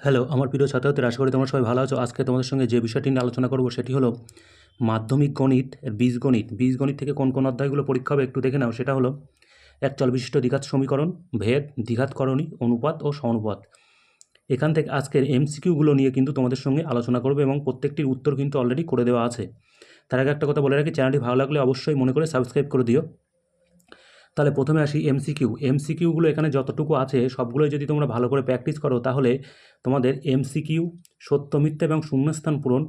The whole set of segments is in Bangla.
হ্যালো, আমার প্রিয় ছাত্রছাত্রীরা, আশা করি তোমরা সবাই ভালো আছো। আজকে তোমাদের সঙ্গে যে বিষয়টি নিয়ে আলোচনা করব সেটি হলো মাধ্যমিক গণিত, বীজগণিত। বীজগণিত থেকে কোন কোন অধ্যায়গুলো পরীক্ষা হবে একটু দেখে নাও। সেটা হলো এক চল বিশিষ্ট দ্বিঘাত সমীকরণ, ভেদ, দ্বিঘাতকরণী, অনুপাত ও সমানুপাত। এখান থেকে আজকের এমসিকিউগুলো নিয়ে কিন্তু তোমাদের সঙ্গে আলোচনা করবে এবং প্রত্যেকটির উত্তর কিন্তু অলরেডি করে দেওয়া আছে। তার আগে একটা কথা বলে রাখি, চ্যানেলটি ভালো লাগলে অবশ্যই মনে করে সাবস্ক্রাইব করে দিও। তাহলে প্রথমে আসি এমসিকিউগুলো এখানে যতটুকু আছে সবগুলোই যদি তোমরা ভালো করে প্র্যাকটিস করো তাহলে তোমাদের এমসিকিউ, সত্য মিথ্যা এবং শূন্যস্থান পূরণ,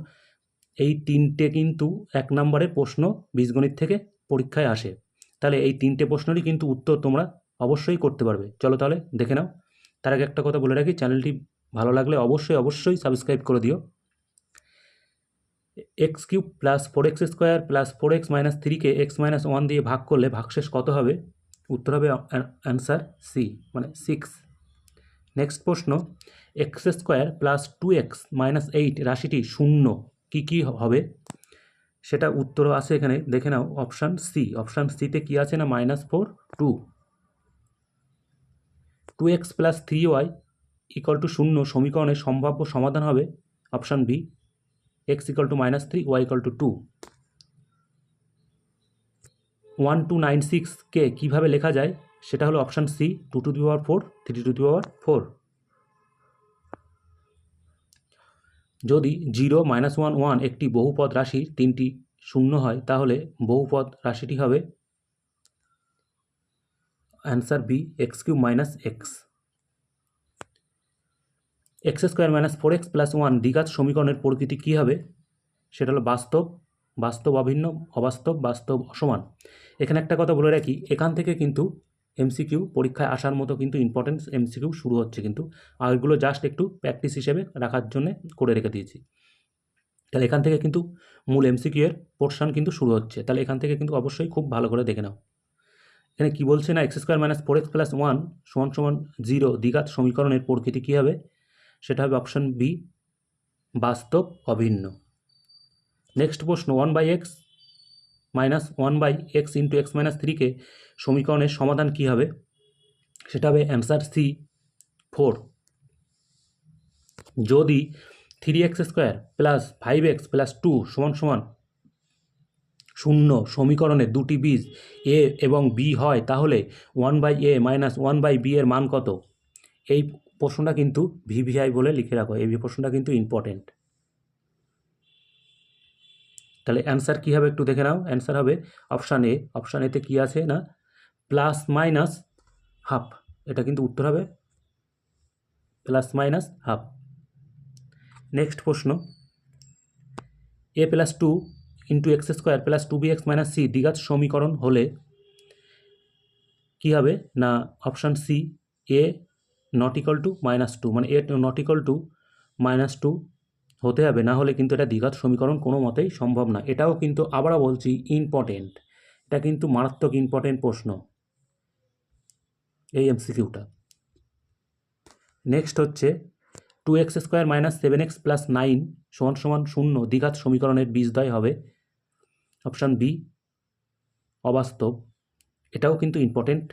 এই তিনটে কিন্তু এক নম্বরের প্রশ্ন বীজগণিত থেকে পরীক্ষায় আসে। তাহলে এই তিনটে প্রশ্নেরই কিন্তু উত্তর তোমরা অবশ্যই করতে পারবে। চলো তাহলে দেখে নাও। তার আগে একটা কথা বলে রাখি, চ্যানেলটি ভালো লাগলে অবশ্যই সাবস্ক্রাইব করে দিও। X cube plus 4x square plus 4x minus 3কে x-1 দিয়ে ভাগ করলে ভাগশেষ কত হবে? উত্তর হবে অ্যান্সার সি, মানে 6। নেক্সট প্রশ্ন, x square plus 2x minus 8 রাশিটি শূন্য কী হবে? সেটা উত্তর আছে এখানে, দেখে নাও। Option C. অপশান সিতে কী আছে না -4 2। 2x plus 3y equal to শূন্য সমীকরণের সম্ভাব্য সমাধান হবে option B, x equal to -3 y equal to 2। 1296কে কীভাবে লেখা যায়? সেটা হলো option C, 2 to the power 4 3 to the power 4। যদি 0 -1 1 একটি বহুপদ রাশির তিনটি শূন্য হয় তাহলে বহুপদ রাশিটি হবে answer B, x cube minus x. X square minus 4x plus 1 দ্বিঘাত সমীকরণের প্রকৃতি কী হবে? সেটা হলো বাস্তব, বাস্তব অভিন্ন, অবাস্তব, বাস্তব অসমান। এখানে একটা কথা বলে রাখি, এখান থেকে কিন্তু এমসিকিউ পরীক্ষায় আসার মতো কিন্তু ইম্পর্টেন্স এমসিকিউ শুরু হচ্ছে কিন্তু। আর এগুলো জাস্ট একটু প্র্যাকটিস হিসেবে রাখার জন্য করে রেখে দিয়েছি। তাহলে এখান থেকে কিন্তু মূল এমসিকিউ এর পোর্শন কিন্তু শুরু হচ্ছে। তাহলে এখান থেকে কিন্তু অবশ্যই খুব ভালো করে দেখে নাও। এখানে কী বলছে না, x square minus 4x plus 1 সমান 0 দ্বিঘাত সমীকরণের প্রকৃতি কী হবে? সেটা হবে অপশান বি, বাস্তব অভিন্ন। নেক্সট প্রশ্ন, 1/x minus 1/x into x minus 3কে সমীকরণের সমাধান কী হবে? সেটা হবে অ্যান্সার সি, 4। যদি 3x square plus 5x plus 2 সমান শূন্য সমীকরণের দুটি বীজ এ এবং বি হয় তাহলে 1/a মাইনাস 1/b এর মান কত? এই প্রশ্নটা কিন্তু ভিভিআই বলে লিখে রাখো, এই প্রশ্নটা কিন্তু ইম্পর্টেন্ট। তাহলে অ্যান্সার কী হবে একটু দেখে নাও। অ্যান্সার হবে অপশান এ। অপশান এতে কী আছে না, প্লাস মাইনাস হাফ। এটা কিন্তু উত্তর হবে প্লাস মাইনাস হাফ। নেক্সট প্রশ্ন, a plus 2 into x square plus 2bx minus c দ্বিঘাত সমীকরণ হলে কী হবে না, option C, a not equal to -2, মানে এ নট ইকুয়াল টু -2 হতে হবে, না হলে কিন্তু এটা দ্বিঘাত সমীকরণ কোনো মতেই সম্ভব না। এটাও কিন্তু আবারও বলছি ইম্পর্টেন্ট, এটা কিন্তু মারাত্মক ইম্পর্টেন্ট প্রশ্ন এই এমসিকিউটা। নেক্সট হচ্ছে 2x square minus 7x plus 9 সমান 0 দ্বিঘাত সমীকরণের বীজদ্বয় হবে অপশান বি, অবাস্তব। এটাও কিন্তু ইম্পর্টেন্ট,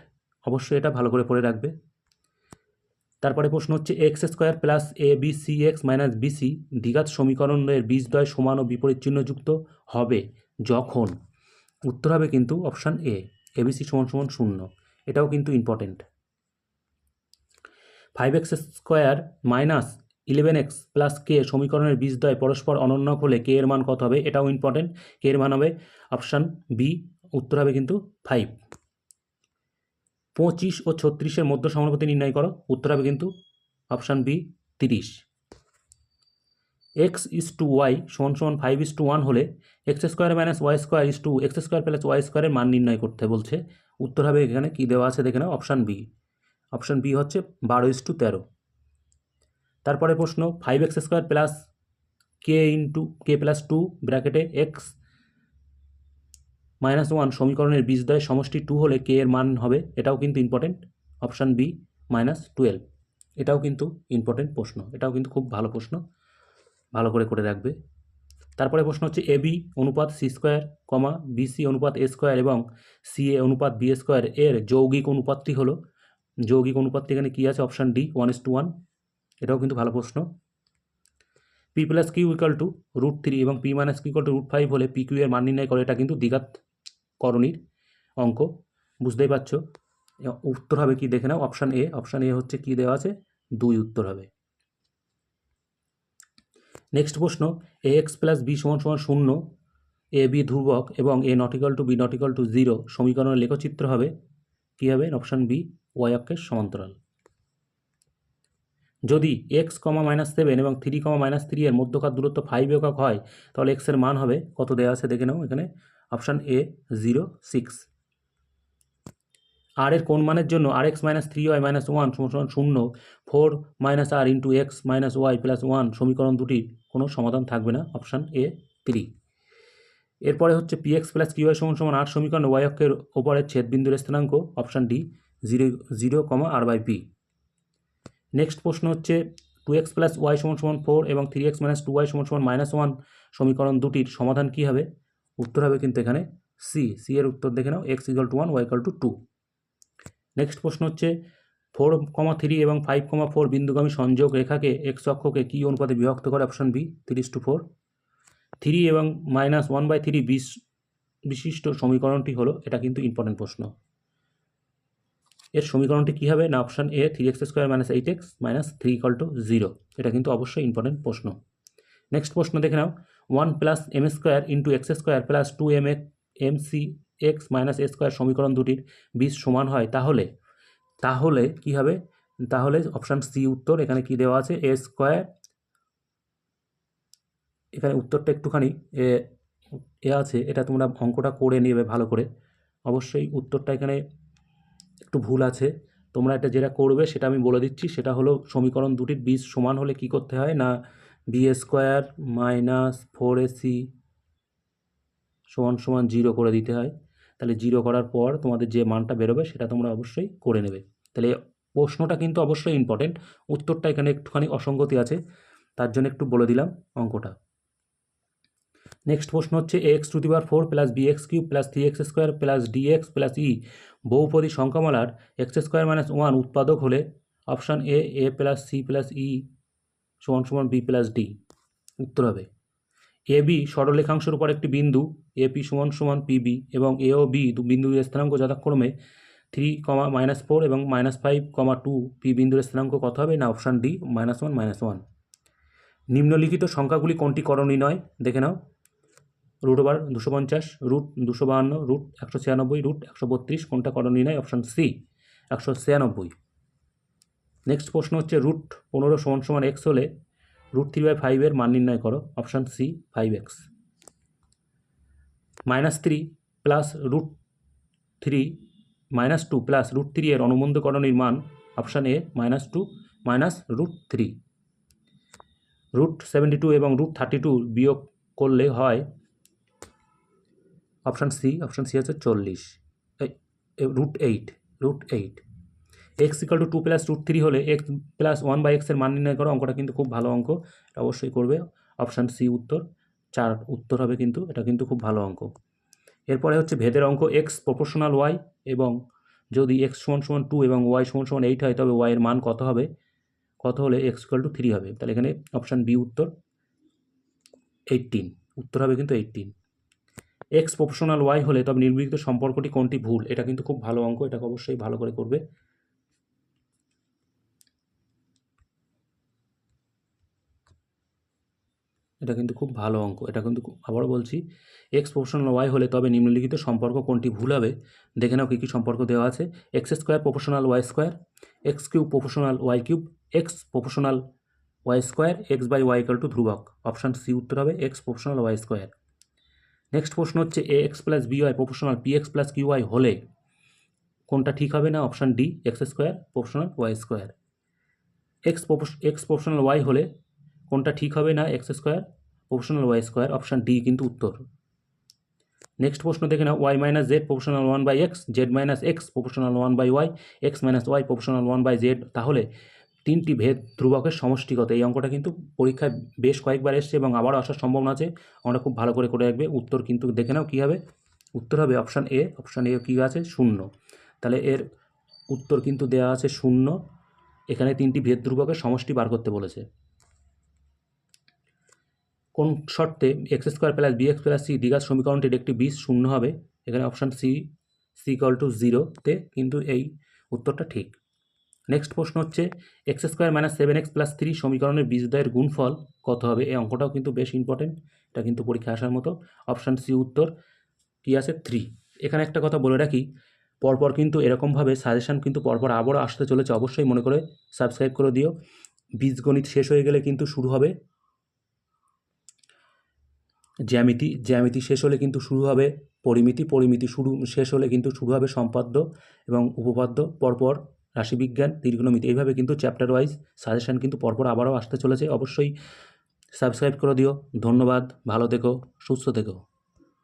অবশ্যই এটা ভালো করে পড়ে রাখবে। তারপরে প্রশ্ন হচ্ছে x square plus a b c x minus bc দ্বিঘাত সমীকরণের বীজদ্বয় সমান ও বিপরীত চিহ্নযুক্ত হবে যখন? উত্তর হবে কিন্তু অপশান এ, এবিসি সমান 0। এটাও কিন্তু important. 5x square minus 11x plus k সমীকরণের বীজদ্বয় পরস্পর অনন্য হলে কে এর মান কত হবে? এটাও ইম্পর্টেন্ট। কে এর মান হবে অপশান বি, উত্তর হবে কিন্তু 5। 25 ও 36-এর মধ্য সমানুপাতি নির্ণয় করো। উত্তর হবে কিন্তু অপশান বি, 30। x/y সমান 5:1 হলে x square minus y square is to x square plus y স্কোয়ারের মান নির্ণয় করতে বলছে। উত্তর হবে এখানে কী দেওয়া আছে দেখে নাও, অপশান বি। অপশান বি হচ্ছে 12:13। তারপরে প্রশ্ন, 5x স্কোয়ার প্লাস কে ইন্টু কে প্লাস 2 ব্র্যাকেটে এক্স মাইনাস 1 সমীকরণের বীজদ্বয়ের সমষ্টি 2 হলে কে এর মান হবে? এটাও কিন্তু ইম্পর্টেন্ট, অপশান বি, -12। এটাও কিন্তু ইম্পর্টেন্ট প্রশ্ন, এটাও কিন্তু খুব ভালো প্রশ্ন, ভালো করে রাখবে। তারপরে প্রশ্ন হচ্ছে এবি অনুপাত সি স্কোয়ার কমা বিসি অনুপাত এ স্কোয়ার এবং সিএ অনুপাত বি স্কোয়ার এর যৌগিক অনুপাতটি হলো, যৌগিক অনুপাতটি এখানে কী আছে? Option D, 1:1। এটাও কিন্তু ভালো প্রশ্ন। P plus Q equal to √3 এবং P minus Q equal to √5 হলে পি কিউ এর মান নির্ণয় করে, এটা কিন্তু দ্বিঘাত করণীর অঙ্ক, বুঝতেই পারছো। উত্তর হবে কি দেখে নাও, অপশান এ। অপশান এ হচ্ছে কি দেওয়া আছে, 2 উত্তর হবে। নেক্সট প্রশ্ন, এ এক্স প্লাস বি সমান সমান 0, এ বি ধ্রুবক এবং a not equal to b not equal to 0 সমীকরণের লেখচিত্র হবে, কী হবে? অপশান বি, ওয়াই অক্ষের সমান্তরাল। যদি এক্স -7 এবং 3, এর মধ্যকার দূরত্ব 5 একক হয়, তাহলে এক্সের মান হবে কত দেওয়া আছে দেখে নাও এখানে, অপশান এ 0, 6। আর এর কোন মানের জন্য rx - 3y - 1 = 0, 4 - r × x - y + 1 সমীকরণ দুটির কোনো সমাধান থাকবে না, অপশান এ 3। এরপরে হচ্ছে px + qy = r সমীকরণে y অক্ষের ওপরের ছেদবিন্দুর স্থানাঙ্ক, অপশান ডি 0, r/p। নেক্সট প্রশ্ন হচ্ছে 2x + y = 4 এবং 3x - 2y = -1 সমীকরণ দুটির সমাধান কী হবে? উত্তর হবে কিন্তু এখানে সি। সি এর উত্তর দেখে নাও, x = 1, y = 2। নেক্সট প্রশ্ন হচ্ছে 4, 3 এবং 5, 4 বিন্দুগামী সংযোগ রেখাকে এক্স অক্ষকে কী অনুপাতে বিভক্ত করে? Option B 3:4। 3 এবং -1/3 বিশিষ্ট সমীকরণটি হলো, এটা কিন্তু ইম্পর্টেন্ট প্রশ্ন। এর সমীকরণটি কী হবে না, অপশান এ 3x² - 8x - 3 = 0। এটা কিন্তু অবশ্যই ইম্পর্টেন্ট প্রশ্ন। নেক্সট প্রশ্ন দেখে নাও, 1 + m² × x² + 2mcx - a² সমীকরণ দুটির বীজ সমান হয়, তাহলে কি হবে? তাহলে অপশান সি উত্তর। এখানে কি দেওয়া আছে, a²। এখানে উত্তরটা একটুখানি আছে, এটা তোমরা অঙ্কটা করে নেবে ভালো করে। অবশ্যই উত্তরটা এখানে একটু ভুল আছে, তোমরা এটা যেটা করবে সেটা আমি বলে দিচ্ছি। সেটা হলো, সমীকরণ দুটির বীজ সমান হলে কি করতে হয় না, b² - 4ac = 0 করে দিতে হয়। তাহলে 0 করার পর তোমাদের যে মানটা বেরোবে সেটা তোমরা অবশ্যই করে নেবে। তাহলে প্রশ্নটা কিন্তু অবশ্যই ইম্পর্টেন্ট, উত্তরটা এখানে একটুখানি অসঙ্গতি আছে, তার জন্য একটু বলে দিলাম অঙ্কটা। নেক্সট প্রশ্ন হচ্ছে ax⁴ + bx³ + 3x² + dx + e বহুপদী সংখ্যামালার x² - 1 উৎপাদক হলে, option A + c + e = b + d। উত্তর হবে এ বি সরলরেখাংশের উপর একটি বিন্দু এপি = pb এবং এ ও বি বিন্দুর স্থানাঙ্ক যথাক্রমে 3, -4 এবং -5, 2 পি বিন্দুর স্থানাঙ্ক কত হবে না, অপশান ডি -1, -1। নিম্নলিখিত সংখ্যাগুলি কোনটি করণীয় নয় দেখে নাও, √250, √252, √196, √132 কোনটা করণীয় নয়? Option C 196। নেক্সট প্রশ্ন হচ্ছে √15 = x হলে √3/5 এর মান নির্ণয় করো, অপশান সি 5x। -3 + √3 -2 + √3 এর অনুবন্ধ করণীর মান, অপশান এ -2 -√3। √72 এবং √32 বিয়োগ করলে হয়, অপশান সি হচ্ছে 40, √8। x = 2 + √3 হলে x + 1/x এর মান নির্ণয় করো। অঙ্কটা কিন্তু খুব ভালো অঙ্ক, এটা অবশ্যই করবে, অপশান সি উত্তর 4 উত্তর হবে কিন্তু, এটা কিন্তু খুব ভালো অঙ্ক। এরপরে হচ্ছে ভেদের অঙ্ক, x = y এবং যদি x = 2 এবং y = 8 হয়, তবে y এর মান কত হবে? কত হলে x = 3 হবে? তাহলে এখানে অপশান বি উত্তর 18, উত্তর হবে কিন্তু 18। x = y হলে তবে নিম্নলিখিত সম্পর্কটি কোনটি ভুল? এটা কিন্তু খুব ভালো অঙ্ক, এটাকে অবশ্যই ভালো করে করবে। এটা কিন্তু খুব ভালো অঙ্ক, এটা কিন্তু আবারও বলছি, x = y হলে তবে নিম্নলিখিত সম্পর্ক কোনটি ভুল হবে? দেখে নাও কী কী সম্পর্ক দেওয়া আছে, x² = y², x³ = y³, x y², x/y = ধ্রুবক, অপশান সি উত্তর হবে x = y²। নেক্সট প্রশ্ন হচ্ছে ax + by = px + qy হলে কোনটা ঠিক হবে না, option D x² = y²। x = y হলে কোনটা ঠিক হবে না, x² = y², অপশান ডি কিন্তু উত্তর। নেক্সট প্রশ্ন দেখে নাও, y - z = 1/x, z - x = 1/y, x - y = 1/z, তাহলে তিনটি ভেদ ধ্রুবকের সমষ্টি কত? এই অঙ্কটা কিন্তু পরীক্ষায় বেশ কয়েকবার এসছে এবং আবারও আসার সম্ভাবনা আছে, আমরা খুব ভালো করে রাখবে। উত্তর কিন্তু দেখে নাও কী হবে, উত্তর হবে অপশান এ কী আছে 0। তাহলে এর উত্তর কিন্তু দেওয়া আছে 0, এখানে 3টি ভেদ ধ্রুবকের সমষ্টি বার করতে বলেছে। কোন শর্তে x square plus B x plus C দ্বিঘাত সমীকরণটির একটি বীজ শূন্য হবে? এখানে অপশান সি ইকুয়াল টু 0-তে কিন্তু এই উত্তরটা ঠিক। নেক্সট প্রশ্ন হচ্ছে x square minus 7x plus 3 সমীকরণের বীজদ্বয়ের গুণফল কত হবে? এই অঙ্কটাও কিন্তু বেশ ইম্পর্টেন্ট, এটা কিন্তু পরীক্ষায় আসার মতো। অপশান সি উত্তর কী আছে? 3। এখানে একটা কথা বলে রাখি, পরপর কিন্তু এরকমভাবে সাজেশান কিন্তু পরপর আবারও আসতে চলেছে, অবশ্যই মনে করে সাবস্ক্রাইব করে দিও। বীজগণিত শেষ হয়ে গেলে কিন্তু শুরু হবে জ্যামিতি, জ্যামিতি শেষ হলে কিন্তু শুরু হবে পরিমিতি, পরিমিতি শেষ হলে কিন্তু শুরু হবে সম্পাদ্য এবং উপপাদ্য, পরপর রাশিবিজ্ঞান, ত্রিকোণমিতি, এইভাবে কিন্তু চ্যাপ্টার ওয়াইজ সাজেশান কিন্তু পরপর আবারও আসতে চলেছে। অবশ্যই সাবস্ক্রাইব করে দিও। ধন্যবাদ, ভালো থেকো, সুস্থ থেকো।